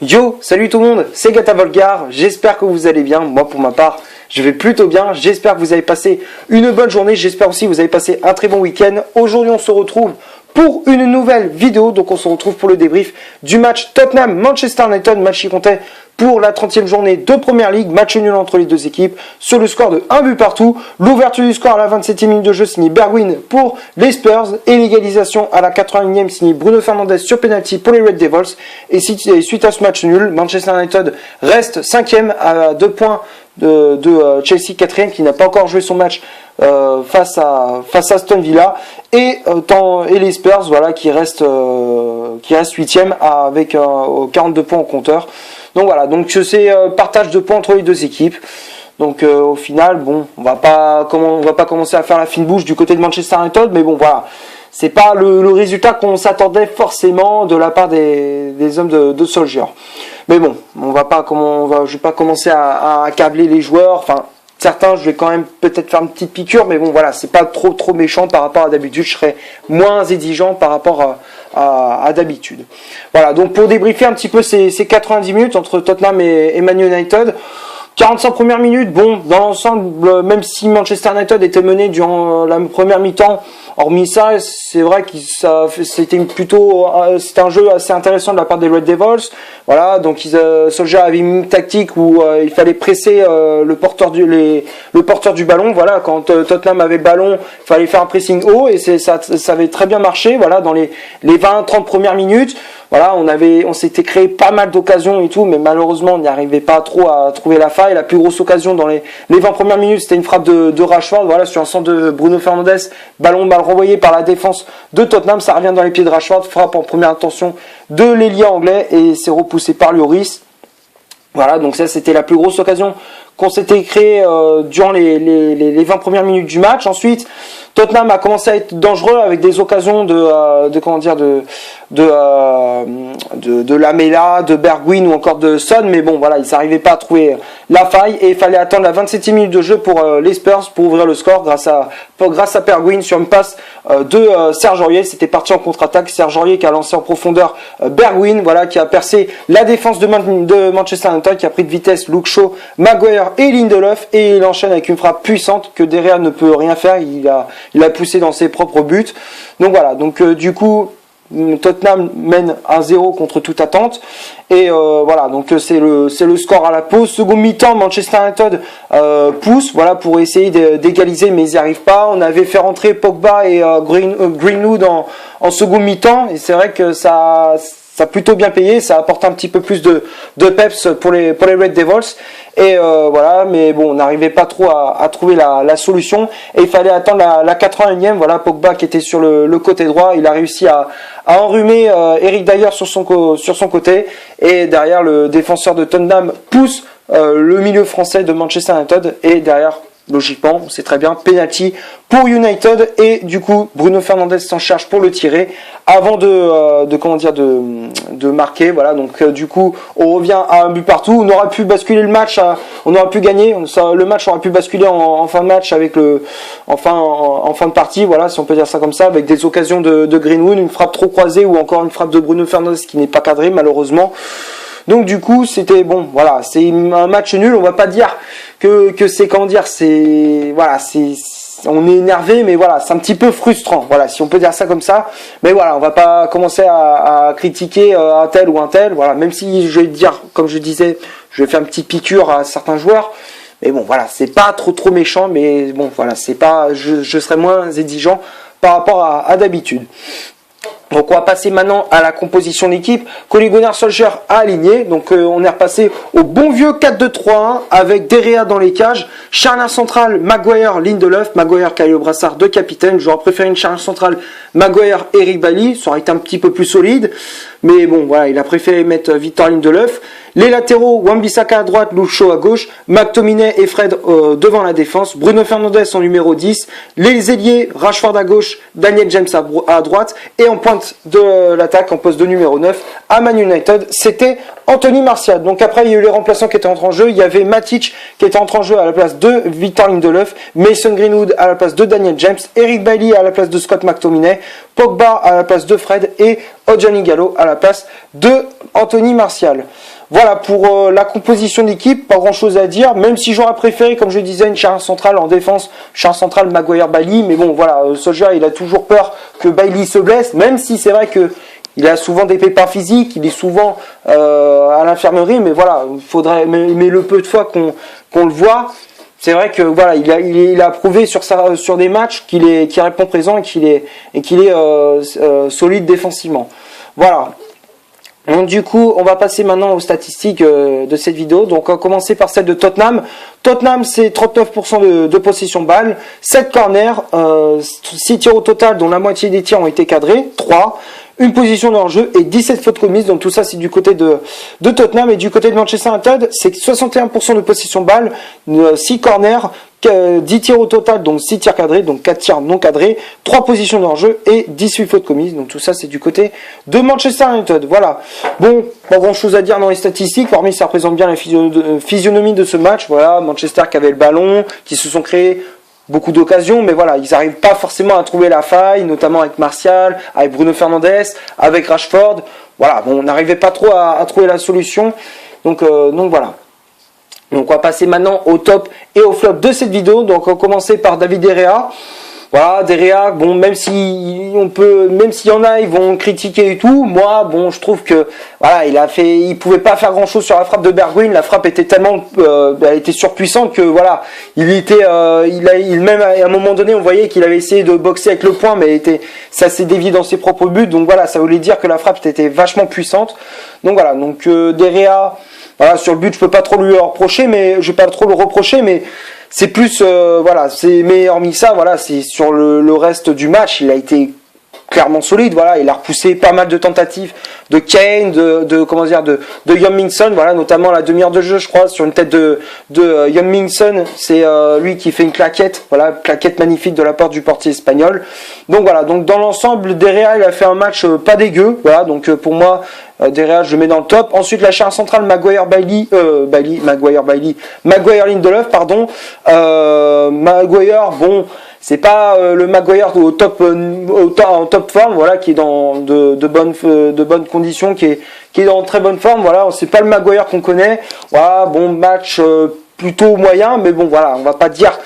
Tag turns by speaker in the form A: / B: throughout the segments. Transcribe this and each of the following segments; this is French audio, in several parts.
A: Yo, salut tout le monde, c'est Gata Volgar, j'espère que vous allez bien, moi pour ma part, je vais plutôt bien, j'espère que vous avez passé une bonne journée, j'espère aussi que vous avez passé un très bon week-end. Aujourd'hui on se retrouve pour une nouvelle vidéo, donc on se retrouve pour le débrief du match Tottenham-Manchester United, match qui comptait pour la 30e journée de Première Ligue, match nul entre les deux équipes, sur le score de 1 but partout, l'ouverture du score à la 27e minute de jeu signée Bergwijn pour les Spurs, et l'égalisation à la 81e signée Bruno Fernandes sur penalty pour les Red Devils, et suite à ce match nul, Manchester United reste 5e à 2 points de Chelsea 4e qui n'a pas encore joué son match face à Aston Villa, et les Spurs voilà qui restent 8e avec 42 points au compteur. Donc voilà, donc c'est partage de points entre les deux équipes. Donc au final, bon, on va pas commencer à faire la fine bouche du côté de Manchester United, mais bon voilà, c'est pas le résultat qu'on s'attendait forcément de la part des hommes de Solskjaer. Mais bon, je vais pas commencer à accabler les joueurs. Enfin, certains, je vais quand même peut-être faire une petite piqûre, mais bon voilà, c'est pas trop méchant par rapport à d'habitude. Je serais moins exigeant par rapport à d'habitude. Voilà, donc pour débriefer un petit peu ces 90 minutes entre Tottenham et Man United. 45 premières minutes, bon, dans l'ensemble, même si Manchester United était mené durant la première mi-temps, hormis ça, c'est vrai que c'était un jeu assez intéressant de la part des Red Devils. Voilà, donc Solskjaer avait une tactique où il fallait presser le porteur du ballon. Voilà, quand Tottenham avait le ballon, il fallait faire un pressing haut, et ça avait très bien marché. Voilà, dans les 20-30 premières minutes. Voilà, on s'était créé pas mal d'occasions et tout, mais malheureusement on n'y arrivait pas trop à trouver la faille. La plus grosse occasion dans les 20 premières minutes, c'était une frappe de Rashford, voilà, sur un centre de Bruno Fernandes, ballon mal renvoyé par la défense de Tottenham, ça revient dans les pieds de Rashford, frappe en première intention de l'ailier anglais et c'est repoussé par Lloris. Voilà, donc ça c'était la plus grosse occasion qu'on s'était créée durant les 20 premières minutes du match. Ensuite, Tottenham a commencé à être dangereux avec des occasions de Lamela, de Bergwijn ou encore de Son, mais bon voilà, ils n'arrivaient pas à trouver la faille et il fallait attendre la 27e minute de jeu pour les Spurs pour ouvrir le score grâce à Bergwijn sur une passe de Serge Aurier. C'était parti en contre-attaque, Serge Aurier qui a lancé en profondeur Bergwijn, voilà, qui a percé la défense de Manchester United, qui a pris de vitesse Luke Shaw, Maguire et Lindelof, et il enchaîne avec une frappe puissante que Derrea ne peut rien faire, il a poussé dans ses propres buts. Donc voilà, donc du coup Tottenham mène 1-0 contre toute attente, et voilà, donc c'est le score à la pause. Second mi-temps, Manchester United pousse, voilà, pour essayer d'égaliser, mais ils n'y arrivent pas. On avait fait rentrer Pogba et Greenwood en second mi-temps, et c'est vrai que ça a plutôt bien payé, ça apporte un petit peu plus de peps pour les Red Devils, et voilà, mais bon, on n'arrivait pas trop à trouver la solution, et il fallait attendre la 81e. Voilà, Pogba qui était sur le côté droit, il a réussi à enrhumer Eric Dyer sur son côté, et derrière le défenseur de Tottenham pousse le milieu français de Manchester United, et derrière, logiquement, on sait très bien, penalty pour United, et du coup Bruno Fernandes s'en charge pour le tirer avant de marquer. Voilà, donc du coup on revient à un but partout. On aurait pu basculer le match, on aurait pu gagner, le match aurait pu basculer en fin de match avec en fin de partie, voilà, si on peut dire ça comme ça, avec des occasions de Greenwood, une frappe trop croisée ou encore une frappe de Bruno Fernandes qui n'est pas cadrée malheureusement. Donc du coup c'était bon, voilà, c'est un match nul. On va pas dire que c'est, comment dire, c'est, voilà, on est énervé, mais voilà, c'est un petit peu frustrant, voilà, si on peut dire ça comme ça. Mais voilà, on va pas commencer à critiquer un tel ou un tel, voilà, même si je vais dire, comme je disais, je vais faire une petite piqûre à certains joueurs. Mais bon, voilà, c'est pas trop méchant, mais bon, voilà, c'est pas, je serai moins exigeant par rapport à d'habitude. Donc on va passer maintenant à la composition d'équipe qu'Ole Gunnar Solskjaer a aligné. Donc on est repassé au bon vieux 4-2-3-1 avec Derrea dans les cages, charnière centrale Maguire, Lindelof, Maguire qui a le brassard de capitaine. J'aurais préféré une charnière centrale Maguire, Eric Bailly, ça aurait été un petit peu plus solide. Mais bon, voilà, il a préféré mettre Victor Lindelof. Les latéraux, Wan-Bissaka à droite, Luke Shaw à gauche, McTominay et Fred devant la défense, Bruno Fernandes en numéro 10, les ailiers, Rashford à gauche, Daniel James à droite, et en pointe de l'attaque, en poste de numéro 9, à Man United, c'était Anthony Martial. Donc après, il y a eu les remplaçants qui étaient entrés en jeu. Il y avait Matic qui était entré en jeu à la place de Victor Lindelof, Mason Greenwood à la place de Daniel James, Eric Bailly à la place de Scott McTominay, Pogba à la place de Fred et Odion Gallo à la place de Anthony Martial. Voilà pour la composition d'équipe, pas grand chose à dire, même si j'aurais préféré, comme je disais, une charnière centrale en défense, charnière centrale Maguire-Bailly, mais bon voilà, Solskjaer il a toujours peur que Bailly se blesse, même si c'est vrai que il a souvent des pépins physiques, il est souvent à l'infirmerie, mais voilà, mais le peu de fois qu'on le voit, c'est vrai que voilà, il a prouvé sur des matchs qu'il répond présent et qu'il est solide défensivement. Voilà. Donc du coup, on va passer maintenant aux statistiques de cette vidéo. Donc on va commencer par celle de Tottenham. Tottenham, c'est 39% de possession balle, 7 corners, 6 tirs au total, dont la moitié des tirs ont été cadrés, 3, une position de hors-jeu et 17 fautes commises. Donc tout ça, c'est du côté de Tottenham. Et du côté de Manchester United, c'est 61% de possession balle, 6 corners, 10 tirs au total, donc 6 tirs cadrés, donc 4 tirs non cadrés, 3 positions de hors-jeu et 18 fautes commises. Donc tout ça, c'est du côté de Manchester United. Voilà. Bon, pas grand-chose à dire dans les statistiques, hormis ça représente bien la physionomie de ce match. Voilà, Manchester qui avait le ballon, qui se sont créés beaucoup d'occasions, mais voilà, ils n'arrivent pas forcément à trouver la faille, notamment avec Martial, avec Bruno Fernandes, avec Rashford. Voilà, bon, on n'arrivait pas trop à trouver la solution. Donc voilà. Donc on va passer maintenant au top et au flop de cette vidéo. Donc on va commencer par David De Gea. Voilà, De Gea, bon, même s'il y en a, ils vont critiquer et tout. Moi, bon, je trouve que voilà, il pouvait pas faire grand chose sur la frappe de Bergwijn. La frappe était tellement, elle était surpuissante que voilà, même à un moment donné, on voyait qu'il avait essayé de boxer avec le poing, mais ça s'est dévié dans ses propres buts. Donc voilà, ça voulait dire que la frappe était vachement puissante. Donc voilà, donc De Gea. Voilà, sur le but, je peux pas trop lui reprocher, mais je vais pas trop le reprocher, mais c'est plus, voilà, mais hormis ça, voilà, c'est sur le reste du match, il a été clairement solide, voilà, il a repoussé pas mal de tentatives de Kane, de Young Min-son, voilà, notamment la demi-heure de jeu, je crois, sur une tête de Young Min-son, c'est lui qui fait une claquette, voilà, claquette magnifique de la part du portier espagnol. Donc voilà, donc dans l'ensemble, De Gea, il a fait un match pas dégueu, voilà, donc pour moi, De Gea, je le mets dans le top. Ensuite, la charnière centrale Maguire Lindelof, pardon. Maguire, bon, c'est pas le Maguire en top forme, voilà, qui est dans de bonnes conditions, qui est dans très bonne forme, voilà. C'est pas le Maguire qu'on connaît. Voilà, bon, match plutôt moyen, mais bon, voilà, on va pas dire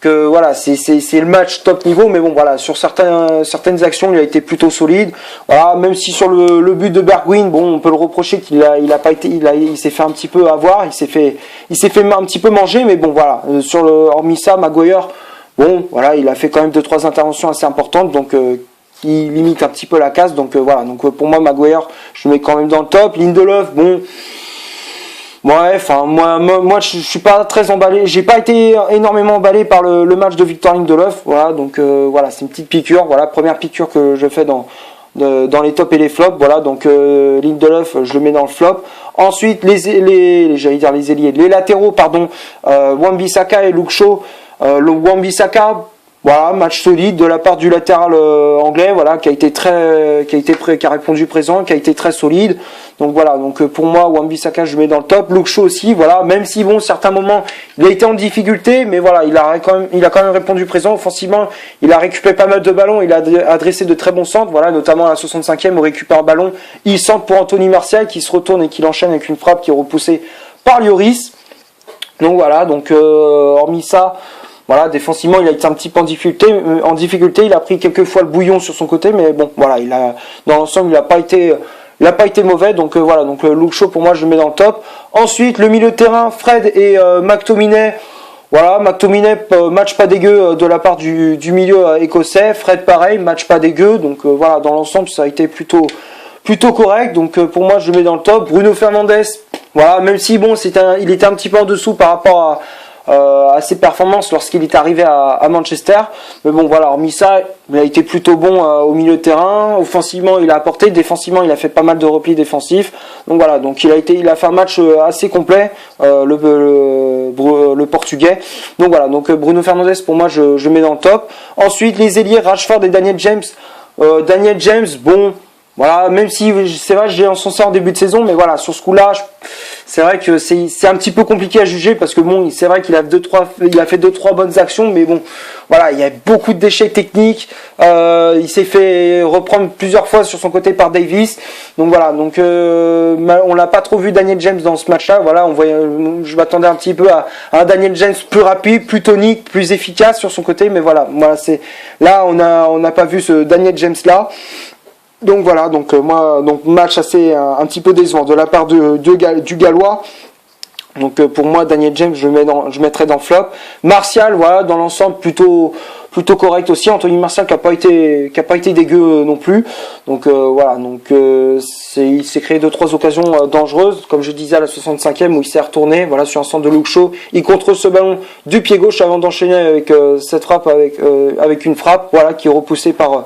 A: que voilà, c'est le match top niveau, mais bon voilà, sur certaines actions, il a été plutôt solide. Voilà, même si sur le but de Bergwijn, bon, on peut le reprocher il s'est fait un petit peu avoir, il s'est fait un petit peu manger, mais bon voilà, hormis ça, Maguire, bon voilà, il a fait quand même 2-3 interventions assez importantes, donc qui limite un petit peu la casse, donc voilà, donc pour moi Maguire, je le mets quand même dans le top. Lindelof, bon. Ouais, enfin moi je suis pas très emballé, j'ai pas été énormément emballé par le match de Victor Lindelof, voilà, donc voilà, c'est une petite piqûre, voilà, première piqûre que je fais dans les tops et les flops, voilà, donc Lindelof, je le mets dans le flop. Ensuite les latéraux, pardon, Wan-Bissaka et Luke Shaw. Wan-Bissaka, voilà, match solide de la part du latéral anglais, voilà, qui a répondu présent, qui a été très solide. Donc voilà, donc pour moi, Wan-Bissaka, je le mets dans le top. Luke Shaw aussi, voilà, même si bon, certains moments, il a été en difficulté, mais voilà, il a quand même répondu présent offensivement. Il a récupéré pas mal de ballons, il a adressé de très bons centres, voilà, notamment à la 65e, où récupère un ballon, il centre pour Anthony Martial, qui se retourne et qui l'enchaîne avec une frappe qui est repoussée par Lloris. Donc voilà, donc hormis ça. Voilà, défensivement, il a été un petit peu en difficulté. Il a pris quelques fois le bouillon sur son côté, mais bon, voilà, dans l'ensemble, il n'a pas été mauvais. Donc voilà, donc Luke Shaw pour moi, je le mets dans le top. Ensuite, le milieu de terrain, Fred et McTominay. Voilà, McTominay, match pas dégueu de la part du milieu écossais. Fred, pareil, match pas dégueu. Donc voilà, dans l'ensemble, ça a été plutôt correct. Donc pour moi, je le mets dans le top. Bruno Fernandes, voilà, même si bon, il était un petit peu en dessous par rapport à ses performances lorsqu'il est arrivé à Manchester, mais bon voilà, hormis ça, il a été plutôt bon au milieu de terrain. Offensivement, il a apporté, défensivement, il a fait pas mal de replis défensifs. Donc voilà, donc il a fait un match assez complet, le portugais. Donc voilà, donc Bruno Fernandes pour moi, je mets dans le top. Ensuite, les ailiers Rashford et Daniel James. Daniel James, bon. Voilà, même si c'est vrai, j'ai encensé en début de saison, mais voilà, sur ce coup-là, c'est vrai que c'est un petit peu compliqué à juger parce que bon, c'est vrai qu'il a fait 2-3 bonnes actions, mais bon, voilà, il y a beaucoup de déchets techniques. Il s'est fait reprendre plusieurs fois sur son côté par Davis. Donc voilà, donc on l'a pas trop vu Daniel James dans ce match-là. Voilà, je m'attendais un petit peu à un Daniel James plus rapide, plus tonique, plus efficace sur son côté, mais voilà, là on n'a pas vu ce Daniel James là. Donc voilà, donc match assez un petit peu décevant de la part du Gallois. Donc pour moi, Daniel James, je mettrais dans flop. Martial, voilà, dans l'ensemble plutôt correct aussi. Anthony Martial qui a pas été dégueu non plus. Donc voilà, il s'est créé 2-3 occasions dangereuses, comme je disais à la 65e où il s'est retourné, voilà, sur un centre de Luke Shaw. Il contrôle ce ballon du pied gauche avant d'enchaîner avec cette frappe avec une frappe, voilà, qui est repoussée par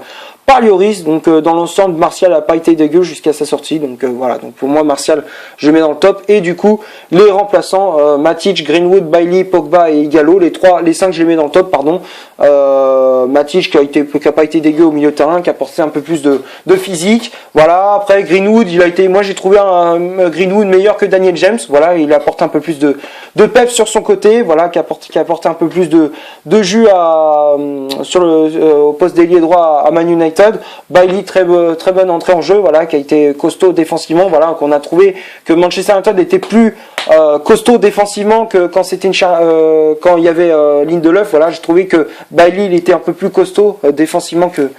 A: Lloris. Donc dans l'ensemble, Martial n'a pas été dégueu jusqu'à sa sortie. Donc voilà, donc pour moi Martial, je le mets dans le top. Et du coup, les remplaçants, Matic, Greenwood, Bailey, Pogba et Igalo, les 5 je les mets dans le top, pardon. Matic qui a pas été dégueu au milieu de terrain, qui a apporté un peu plus de physique. Voilà, après Greenwood, moi j'ai trouvé un Greenwood meilleur que Daniel James. Voilà, il apporte un peu plus de pep sur son côté, voilà, qui a apporté un peu plus de jus au poste d'ailier droit à Man United. Bailey, très bonne entrée en jeu, voilà, qui a été costaud défensivement, voilà, qu'on a trouvé que Manchester United était plus costaud défensivement que quand quand il y avait Lindelof. Voilà, j'ai trouvé que Bailey il était un peu plus costaud défensivement que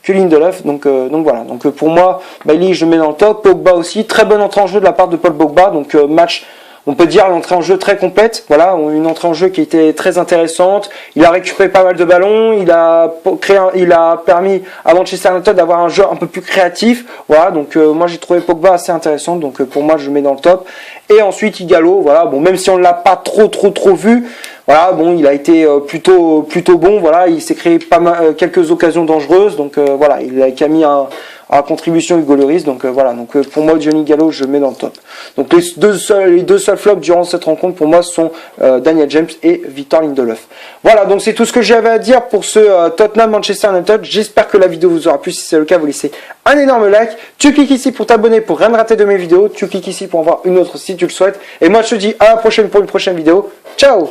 A: Lindelof. Donc voilà. Donc pour moi, Bailey je le mets dans le top. Pogba aussi, très bonne entrée en jeu de la part de Paul Pogba. Donc match, on peut dire l'entrée en jeu très complète. Voilà, une entrée en jeu qui était très intéressante. Il a récupéré pas mal de ballons. Il a permis à Manchester United d'avoir un jeu un peu plus créatif. Voilà, donc moi j'ai trouvé Pogba assez intéressant. Donc pour moi je le mets dans le top. Et ensuite Igalo. Voilà, bon, même si on l'a pas trop vu. Voilà, bon, il a été plutôt bon. Voilà, il s'est créé quelques occasions dangereuses. Donc voilà, qui a mis à contribution Hugo Lloris. Donc voilà, donc pour moi Johnny Gallo je le mets dans le top. Donc les deux seuls flops durant cette rencontre pour moi sont Daniel James et Victor Lindelof. Voilà, donc c'est tout ce que j'avais à dire pour ce Tottenham Manchester United. J'espère que la vidéo vous aura plu. Si c'est le cas, vous laissez un énorme like. Tu cliques ici pour t'abonner pour rien rater de mes vidéos. Tu cliques ici pour en voir une autre si tu le souhaites. Et moi je te dis à la prochaine pour une prochaine vidéo. Ciao.